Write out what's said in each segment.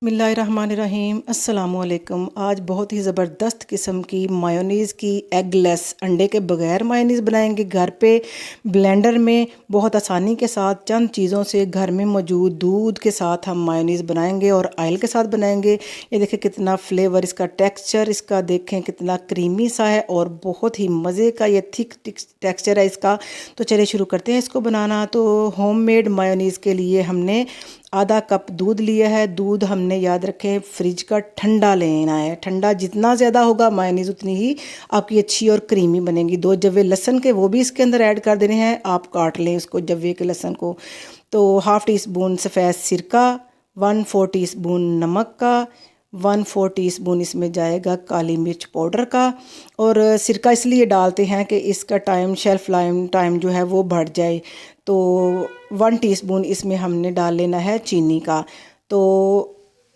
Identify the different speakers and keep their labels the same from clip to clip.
Speaker 1: बिस्मिल्लाहिर्रहमानिर्रहीम अस्सलामुअलैकुम। आज बहुत ही ज़बरदस्त किस्म की मायोनीज़ की एगलेस अंडे के बगैर मायोनीज़ बनाएंगे घर पे ब्लेंडर में बहुत आसानी के साथ। चंद चीज़ों से घर में मौजूद दूध के साथ हम मायोनीज़ बनाएंगे और ऑयल के साथ बनाएंगे। ये देखें कितना फ्लेवर, इसका टेक्सचर इसका देखें कितना क्रीमी सा है और बहुत ही मज़े का ये थिक टेक्सचर है इसका। तो चलिए शुरू करते हैं इसको बनाना। तो होममेड मायोनीज़ के लिए हमने आधा कप दूध लिया है। दूध हमने याद रखें फ्रिज का ठंडा लेना है। ठंडा जितना ज़्यादा होगा मायोनीज़ उतनी ही आपकी अच्छी और क्रीमी बनेगी। 2 जव्वे लहसुन के वो भी इसके अंदर ऐड कर देने हैं। आप काट लें उसको जव्वे के लहसुन को। तो हाफ़ टी स्पून सफ़ेद सिरका, 1/4 टीस्पून नमक का, 1/4 टीस्पून इसमें जाएगा काली मिर्च पाउडर का। और सिरका इसलिए डालते हैं कि इसका शेल्फ़ टाइम जो है वो बढ़ जाए। तो 1 टीस्पून इसमें हमने डाल लेना है चीनी का। तो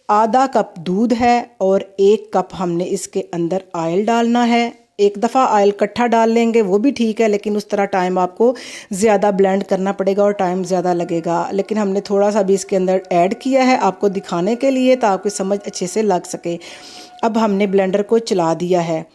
Speaker 1: आधा कप दूध है और 1 कप हमने इसके अंदर ऑयल डालना है। एक दफ़ा ऑयल इकट्ठा डाल लेंगे वो भी ठीक है, लेकिन उस तरह टाइम आपको ज़्यादा ब्लेंड करना पड़ेगा और टाइम ज़्यादा लगेगा। लेकिन हमने थोड़ा सा भी इसके अंदर ऐड किया है आपको दिखाने के लिए, ताकि समझ अच्छे से लग सके। अब हमने ब्लेंडर को चला दिया है।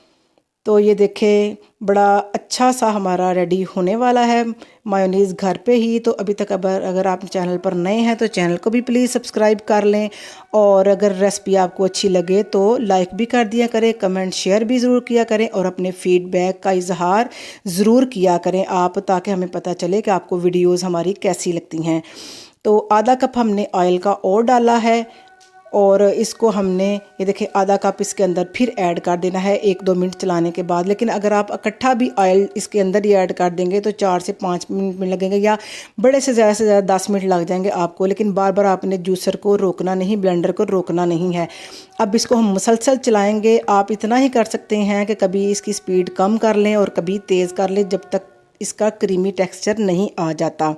Speaker 1: तो ये देखें बड़ा अच्छा सा हमारा रेडी होने वाला है मायोनीज़ घर पे ही। तो अभी तक अगर आप चैनल पर नए हैं तो चैनल को भी प्लीज़ सब्सक्राइब कर लें। और अगर रेसिपी आपको अच्छी लगे तो लाइक भी कर दिया करें, कमेंट शेयर भी ज़रूर किया करें और अपने फीडबैक का इजहार ज़रूर किया करें आप, ताकि हमें पता चले कि आपको वीडियोज़ हमारी कैसी लगती हैं। तो आधा कप हमने ऑयल का और डाला है और इसको हमने ये देखें आधा कप इसके अंदर फिर ऐड कर देना है 1-2 मिनट चलाने के बाद। लेकिन अगर आप इकट्ठा भी ऑयल इसके अंदर ही ऐड कर देंगे तो 4 से 5 मिनट में लगेंगे, या बड़े से ज़्यादा 10 मिनट लग जाएंगे आपको। लेकिन बार बार आपने जूसर को रोकना नहीं, ब्लेंडर को रोकना नहीं है। अब इसको हम मुसलसल चलाएँगे। आप इतना ही कर सकते हैं कि कभी इसकी स्पीड कम कर लें और कभी तेज़ कर लें, जब तक इसका क्रीमी टेक्सचर नहीं आ जाता।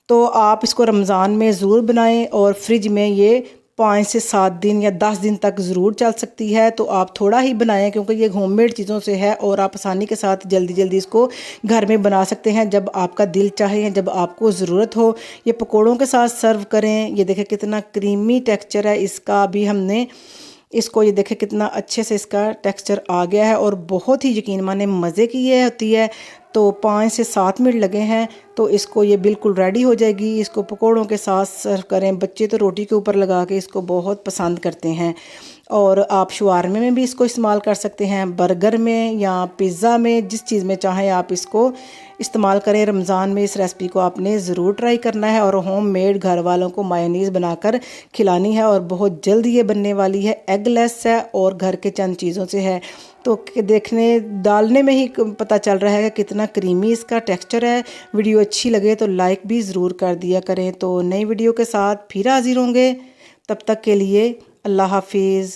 Speaker 1: तो आप इसको रमज़ान में ज़रूर बनाएं और फ्रिज में ये 5 से 7 दिन या 10 दिन तक ज़रूर चल सकती है। तो आप थोड़ा ही बनाएं क्योंकि ये होममेड चीज़ों से है और आप आसानी के साथ जल्दी जल्दी इसको घर में बना सकते हैं जब आपका दिल चाहे, जब आपको ज़रूरत हो। ये पकौड़ों के साथ सर्व करें। ये देखें कितना क्रीमी टेक्सचर है इसका। अभी हमने इसको ये देखें कितना अच्छे से इसका टेक्सचर आ गया है और बहुत ही यकीन माने मज़े की ये होती है। तो 5 से 7 मिनट लगे हैं तो इसको ये बिल्कुल रेडी हो जाएगी। इसको पकौड़ों के साथ सर्व करें। बच्चे तो रोटी के ऊपर लगा के इसको बहुत पसंद करते हैं। और आप शवारमे में भी इसको इस्तेमाल कर सकते हैं, बर्गर में या पिज़्ज़ा में, जिस चीज़ में चाहें आप इसको इस्तेमाल करें। रमज़ान में इस रेसिपी को आपने ज़रूर ट्राई करना है और होममेड घर वालों को मायोनीज़ बनाकर खिलानी है। और बहुत जल्द ये बनने वाली है, एगलेस है और घर के चंद चीज़ों से है। तो देखने डालने में ही पता चल रहा है कि कितना क्रीमी इसका टेक्सचर है। वीडियो अच्छी लगे तो लाइक भी ज़रूर कर दिया करें। तो नई वीडियो के साथ फिर हाजिर होंगे, तब तक के लिए अल्लाह हाफिज़।